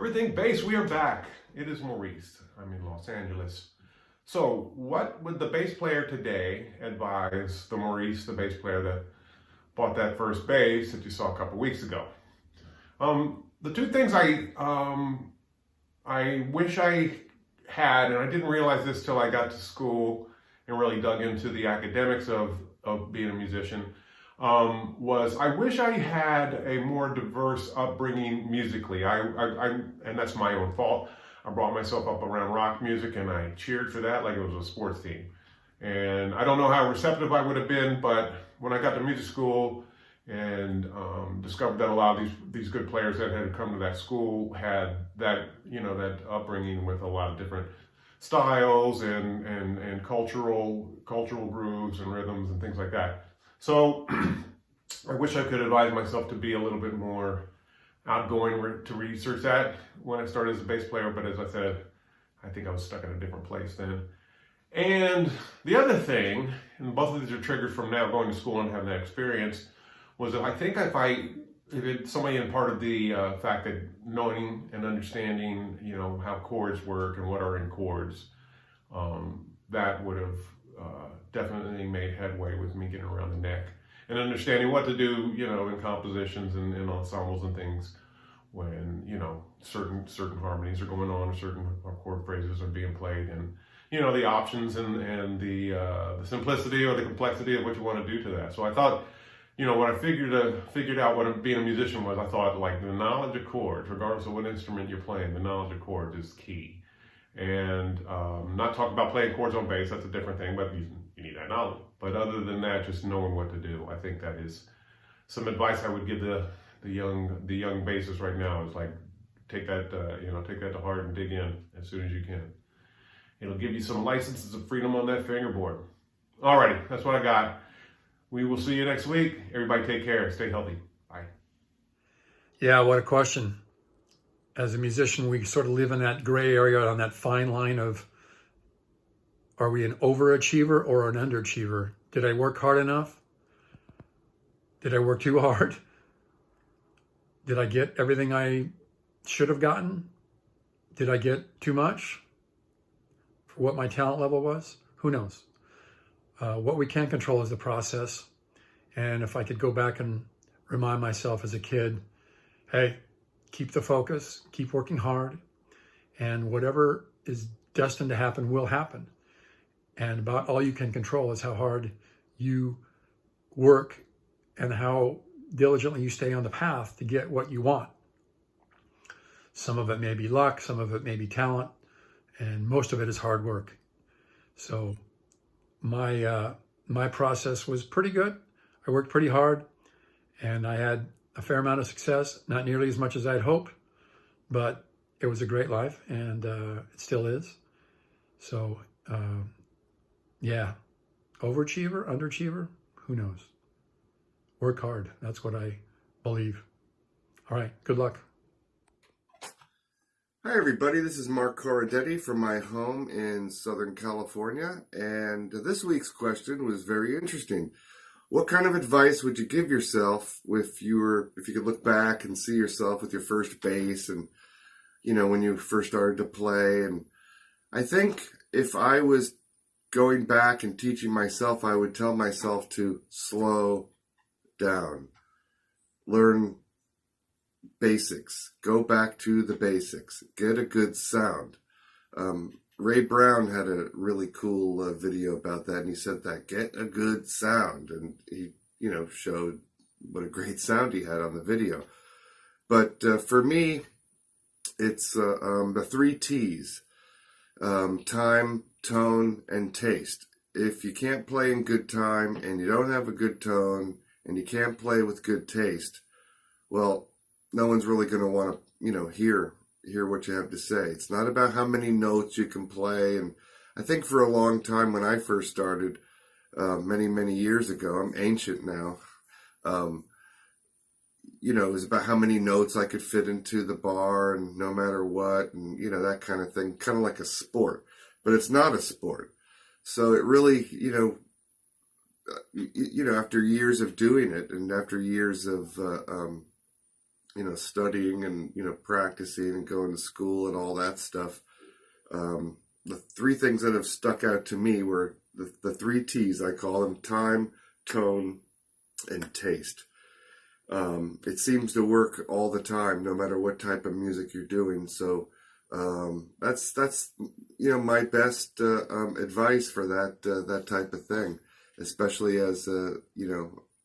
Everything bass, we are back. It is Maurice. I'm in Los Angeles. So, what would the bass player today advise the Maurice, the bass player that bought that first bass that you saw a couple weeks ago? The two things I wish I had, and I didn't realize this till I got to school and really dug into the academics of being a musician, was I wish I had a more diverse upbringing musically. And that's my own fault. I brought myself up around rock music and I cheered for that like it was a sports team. And I don't know how receptive I would have been, but when I got to music school and discovered that a lot of these good players that had come to that school had that, that upbringing with a lot of different styles and cultural grooves and rhythms and things like that. So I wish I could advise myself to be a little bit more outgoing to research that when I started as a bass player, but as I said, I think I was stuck in a different place then. And the other thing, and both of these are triggers from now going to school and having that experience, was that I think if it's somebody imparted the fact that knowing and understanding, how chords work and what are in chords, that would have definitely made headway with me getting around the neck and understanding what to do, in compositions and ensembles and things when, certain harmonies are going on or certain chord phrases are being played, and, the options and the simplicity or the complexity of what you want to do to that. So I thought, when I figured out what being a musician was, I thought like the knowledge of chords, regardless of what instrument you're playing, the knowledge of chords is key. And not talking about playing chords on bass, that's a different thing, but you need that knowledge. But other than that, just knowing what to do, I think that is some advice I would give the young bassists right now. Is like take that to heart and dig in as soon as you can. It'll give you some licenses of freedom on that fingerboard. Alrighty, that's what I got. We will see you next week. Everybody take care. Stay healthy. Bye. Yeah, what a question. As a musician, we sort of live in that gray area on that fine line of, are we an overachiever or an underachiever? Did I work hard enough? Did I work too hard? Did I get everything I should have gotten? Did I get too much for what my talent level was? Who knows? What we can control is the process. And if I could go back and remind myself as a kid, hey, keep the focus, keep working hard, and whatever is destined to happen will happen. And about all you can control is how hard you work and how diligently you stay on the path to get what you want. Some of it may be luck, some of it may be talent, and most of it is hard work. So my process was pretty good. I worked pretty hard, and I had a fair amount of success, not nearly as much as I'd hoped, but it was a great life, and it still is. So, yeah, overachiever, underachiever, who knows? Work hard. That's what I believe. All right, good luck. Hi everybody, this is Mark Coradetti from my home in Southern California, and this week's question was very interesting. What kind of advice would you give yourself if you could look back and see yourself with your first bass and, when you first started to play? And I think if I was going back and teaching myself, I would tell myself to slow down, learn basics, go back to the basics, get a good sound. Ray Brown had a really cool video about that, and he said that, get a good sound, and he, showed what a great sound he had on the video. But for me, it's the 3 T's, time, tone, and taste. If you can't play in good time, and you don't have a good tone, and you can't play with good taste, well, no one's really going to want to, hear what you have to say. It's not about how many notes you can play. And I think for a long time when I first started, many, many years ago, I'm ancient now, it was about how many notes I could fit into the bar and no matter what, and, that kind of thing, kind of like a sport. But it's not a sport. So it really, after years of doing it and after years of, studying and, practicing and going to school and all that stuff, the three things that have stuck out to me were the three T's, I call them: time, tone, and taste. It seems to work all the time, no matter what type of music you're doing. So that's my best advice for that type of thing, especially as a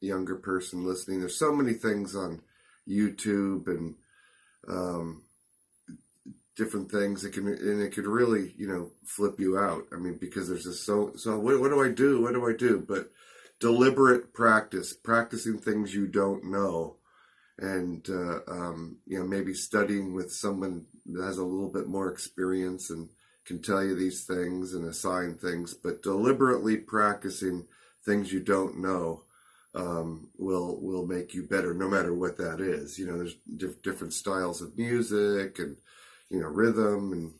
younger person listening. There's so many things on YouTube and different things that it could really flip you out. I mean, because there's just so what do I do? What do I do? But deliberate practicing things you don't know, and maybe studying with someone that has a little bit more experience and can tell you these things and assign things, but deliberately practicing things you don't know will make you better, no matter what that is. There's different styles of music and rhythm,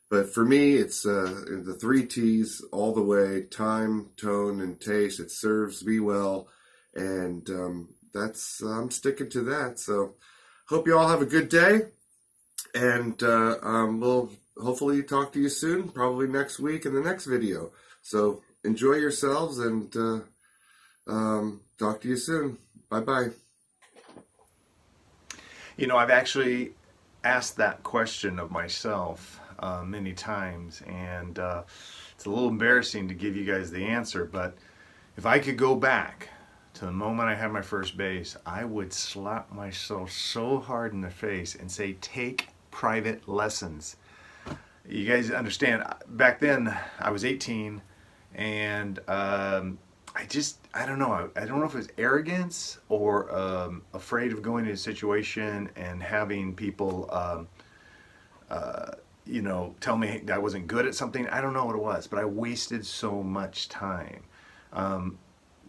but for me, it's the three T's all the way: time, tone, and taste. It serves me well, and I'm sticking to that. So hope you all have a good day, and we'll hopefully talk to you soon, probably next week in the next video. So enjoy yourselves, and talk to you soon. Bye-bye. I've actually asked that question of myself many times, and it's a little embarrassing to give you guys the answer, but if I could go back to the moment I had my first bass, I would slap myself so hard in the face and say, take private lessons. You guys understand, back then I was 18, and I don't know. I don't know if it was arrogance or afraid of going into a situation and having people, tell me I wasn't good at something. I don't know what it was, but I wasted so much time.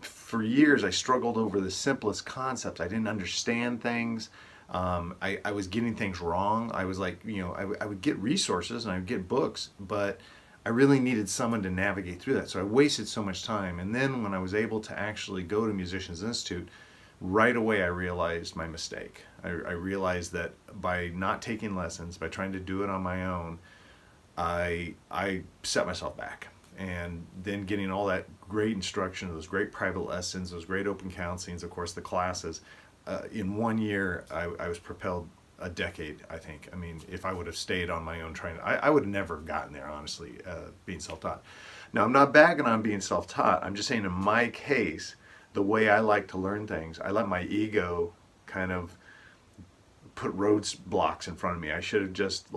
For years, I struggled over the simplest concepts. I didn't understand things. I was getting things wrong. I was like, I would get resources and I would get books, but I really needed someone to navigate through that. So I wasted so much time. And then when I was able to actually go to Musicians Institute, right away I realized my mistake. I realized that by not taking lessons, by trying to do it on my own, I set myself back. And then getting all that great instruction, those great private lessons, those great open counselings, of course the classes, in 1 year I was propelled a decade, I think. I mean, if I would have stayed on my own trying, I would have never gotten there, honestly, being self-taught. Now, I'm not bagging on being self-taught. I'm just saying in my case, the way I like to learn things, I let my ego kind of put roadblocks in front of me. I should have just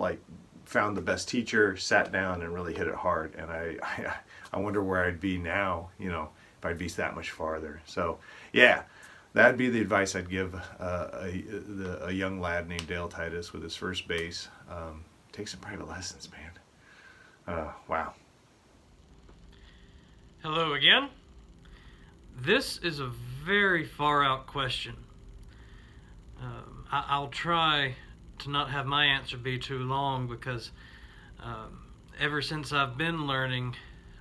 found the best teacher, sat down, and really hit it hard. And I wonder where I'd be now, if I'd be that much farther. So, yeah. That'd be the advice I'd give a young lad named Dale Titus with his first bass. Take some private lessons, man. Wow. Hello again. This is a very far out question. I'll try to not have my answer be too long, because ever since I've been learning,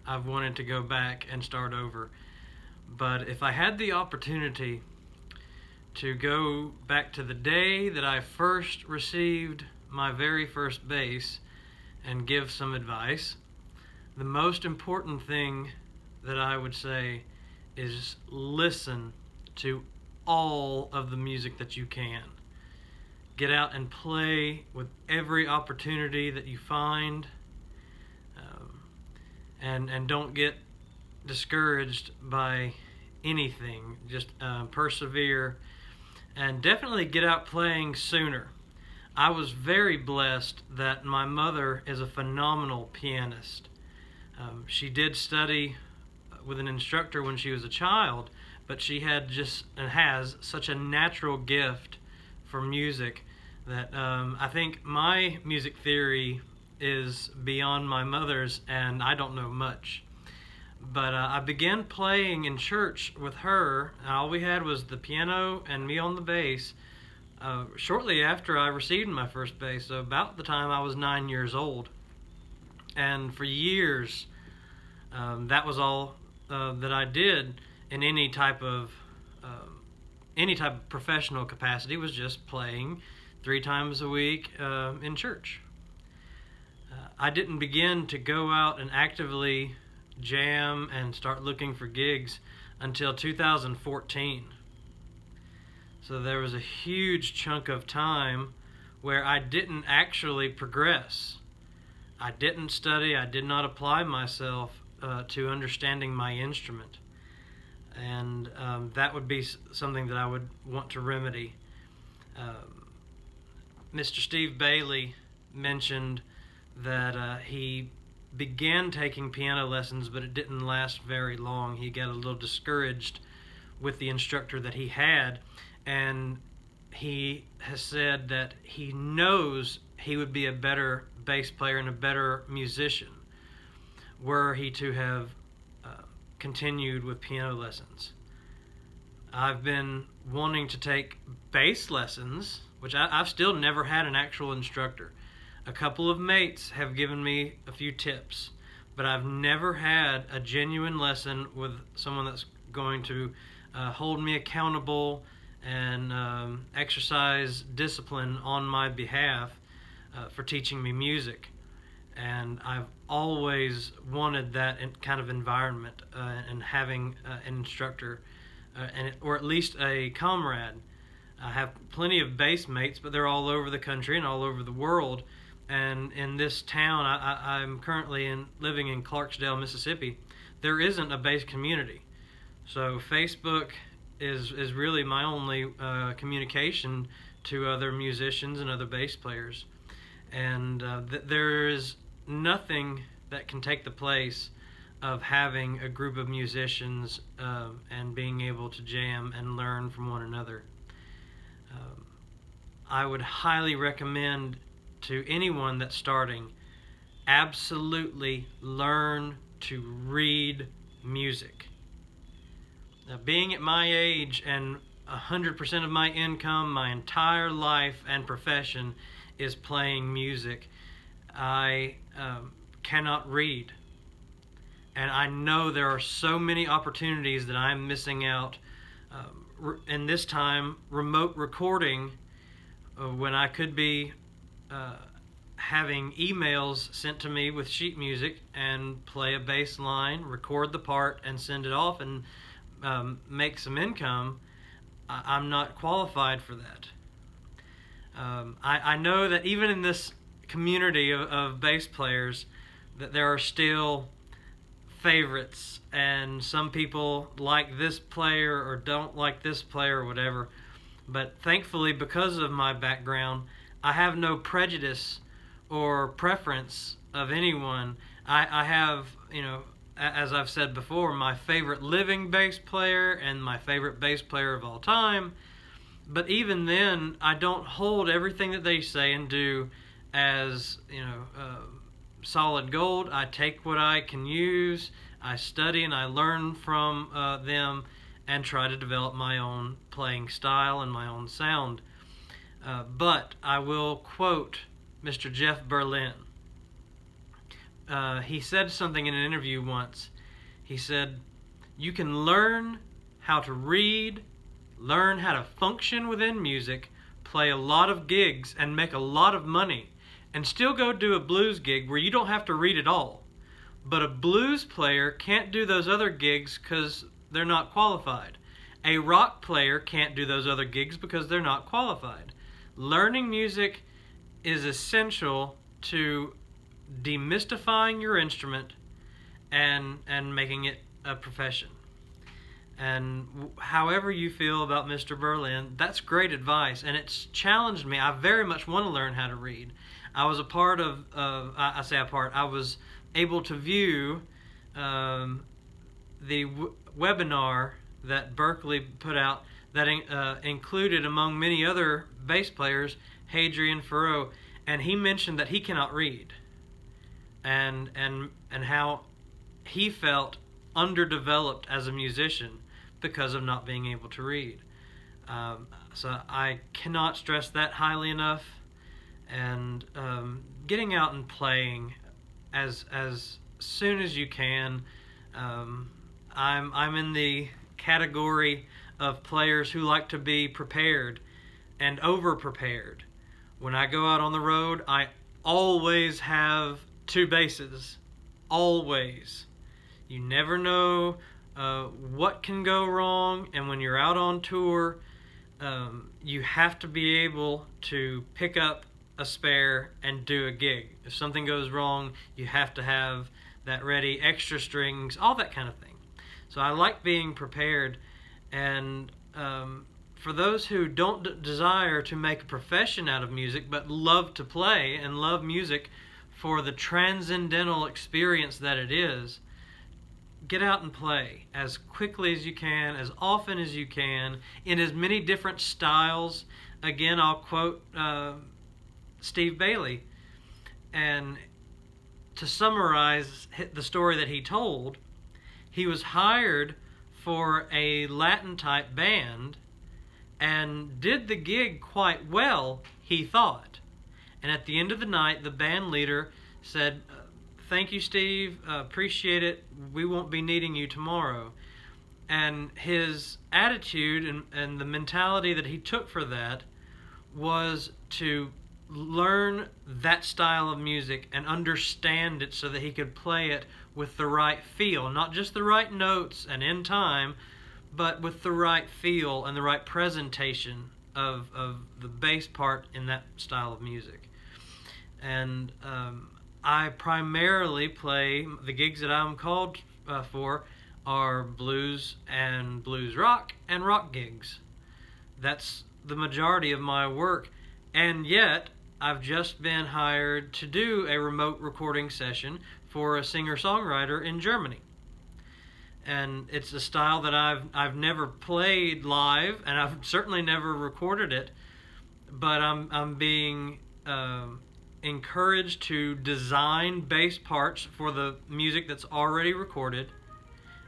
I've wanted to go back and start over. But if I had the opportunity to go back to the day that I first received my very first bass and give some advice, the most important thing that I would say is listen to all of the music that you can. Get out and play with every opportunity that you find, and don't get discouraged by anything. Just persevere. And definitely get out playing sooner. I was very blessed that my mother is a phenomenal pianist. She did study with an instructor when she was a child, but she had and has such a natural gift for music that I think my music theory is beyond my mother's, and I don't know much. But I began playing in church with her. All we had was the piano and me on the bass shortly after I received my first bass, so about the time I was 9 years old. And for years, that was all that I did in any type of any type of professional capacity was just playing 3 times a week in church. I didn't begin to go out and actively jam and start looking for gigs until 2014. So there was a huge chunk of time where I didn't actually progress. I didn't study, I did not apply myself to understanding my instrument. And that would be something that I would want to remedy. Mr. Steve Bailey mentioned that he began taking piano lessons, but it didn't last very long. He got a little discouraged with the instructor that he had, and he has said that he knows he would be a better bass player and a better musician were he to have continued with piano lessons. I've been wanting to take bass lessons, which I've still never had an actual instructor. A couple of mates have given me a few tips, but I've never had a genuine lesson with someone that's going to hold me accountable and exercise discipline on my behalf for teaching me music. And I've always wanted that kind of environment and having an instructor or at least a comrade. I have plenty of bass mates, but they're all over the country and all over the world. And in this town, I'm currently living in Clarksdale, Mississippi. There isn't a bass community. So Facebook is really my only communication to other musicians and other bass players. And there is nothing that can take the place of having a group of musicians and being able to jam and learn from one another. I would highly recommend to anyone that's starting, absolutely learn to read music. Now, being at my age and 100% of my income, my entire life and profession is playing music, I cannot read. And I know there are so many opportunities that I'm missing out. In this time, remote recording, when I could be having emails sent to me with sheet music and play a bass line, record the part, and send it off and make some income, I'm not qualified for that. I know that even in this community of bass players, that there are still favorites, and some people like this player or don't like this player or whatever. But thankfully, because of my background, I have no prejudice or preference of anyone. I have, as I've said before, my favorite living bass player and my favorite bass player of all time. But even then, I don't hold everything that they say and do as, solid gold. I take what I can use, I study and I learn from them and try to develop my own playing style and my own sound. But I will quote Mr. Jeff Berlin. He said something in an interview once. He said, "You can learn how to read, learn how to function within music, play a lot of gigs, and make a lot of money, and still go do a blues gig where you don't have to read at all. But a blues player can't do those other gigs because they're not qualified. A rock player can't do those other gigs because they're not qualified. Learning music is essential to demystifying your instrument and making it a profession." And however you feel about Mr. Berlin, that's great advice, and it's challenged me. I very much want to learn how to read. I was a part of I was able to view the webinar that Berkeley put out that included, among many other bass players, Hadrian Furrow, and he mentioned that he cannot read, and how he felt underdeveloped as a musician because of not being able to read. So I cannot stress that highly enough. And getting out and playing as soon as you can. I'm in the category of players who like to be prepared and over-prepared. When I go out on the road, I always have two basses. Always. You never know what can go wrong, and when you're out on tour, you have to be able to pick up a spare and do a gig. If something goes wrong, you have to have that ready, extra strings, all that kind of thing. So I like being prepared, and for those who don't desire to make a profession out of music but love to play and love music for the transcendental experience that it is, get out and play as quickly as you can, as often as you can, in as many different styles. Again, I'll quote Steve Bailey, and to summarize the story that he told, he was hired for a Latin type band and did the gig quite well, he thought. And at the end of the night, the band leader said, "Thank you, Steve, appreciate it, we won't be needing you tomorrow." And his attitude and the mentality that he took for that was to learn that style of music and understand it so that he could play it with the right feel, not just the right notes and in time, but with the right feel and the right presentation of the bass part in that style of music. And I primarily play, the gigs that I'm called for are blues and blues rock and rock gigs. That's the majority of my work. And yet, I've just been hired to do a remote recording session for a singer-songwriter in Germany. And it's a style that I've never played live, and I've certainly never recorded it, but I'm being encouraged to design bass parts for the music that's already recorded,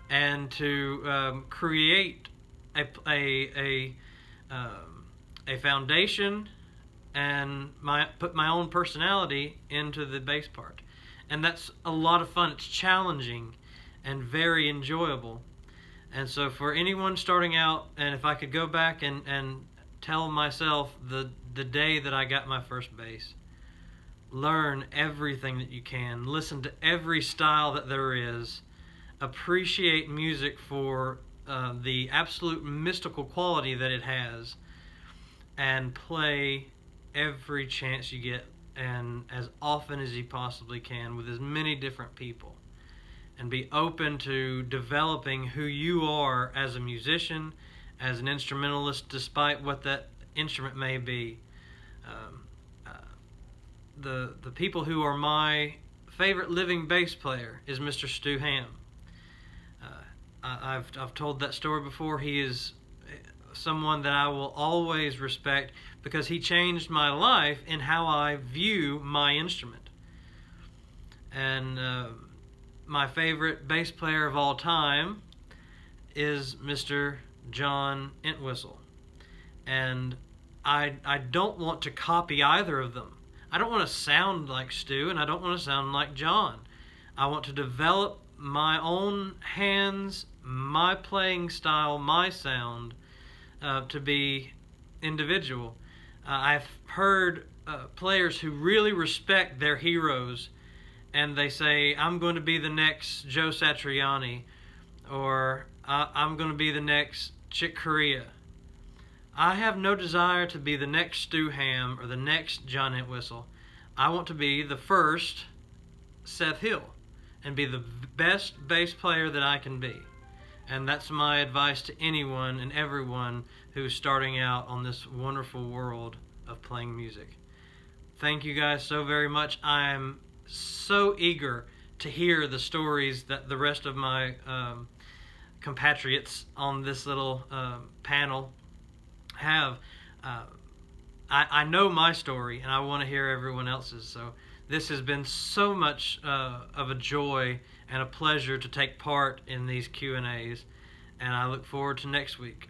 and to create a foundation and put my own personality into the bass part. And that's a lot of fun. It's challenging and very enjoyable. And so for anyone starting out, and if I could go back and tell myself the day that I got my first bass, learn everything that you can, listen to every style that there is, appreciate music for the absolute mystical quality that it has, and play every chance you get, and as often as you possibly can, with as many different people, and be open to developing who you are as a musician, as an instrumentalist, despite what that instrument may be. The people who are my favorite living bass player is Mr. Stu Ham. I've told that story before. He is someone that I will always respect because he changed my life in how I view my instrument. And my favorite bass player of all time is Mr. John Entwistle. And I don't want to copy either of them. I don't want to sound like Stu, and I don't want to sound like John. I want to develop my own hands, my playing style, my sound, to be individual. I've heard players who really respect their heroes, and they say, "I'm going to be the next Joe Satriani," or "I'm going to be the next Chick Corea." I have no desire to be the next Stu Ham or the next John Entwistle. I want to be the first Seth Hill and be the best bass player that I can be. And that's my advice to anyone and everyone who's starting out on this wonderful world of playing music. Thank you guys so very much. I'm so eager to hear the stories that the rest of my compatriots on this little panel have. I know my story, and I want to hear everyone else's. So this has been so much of a joy and a pleasure to take part in these Q&As, and I look forward to next week.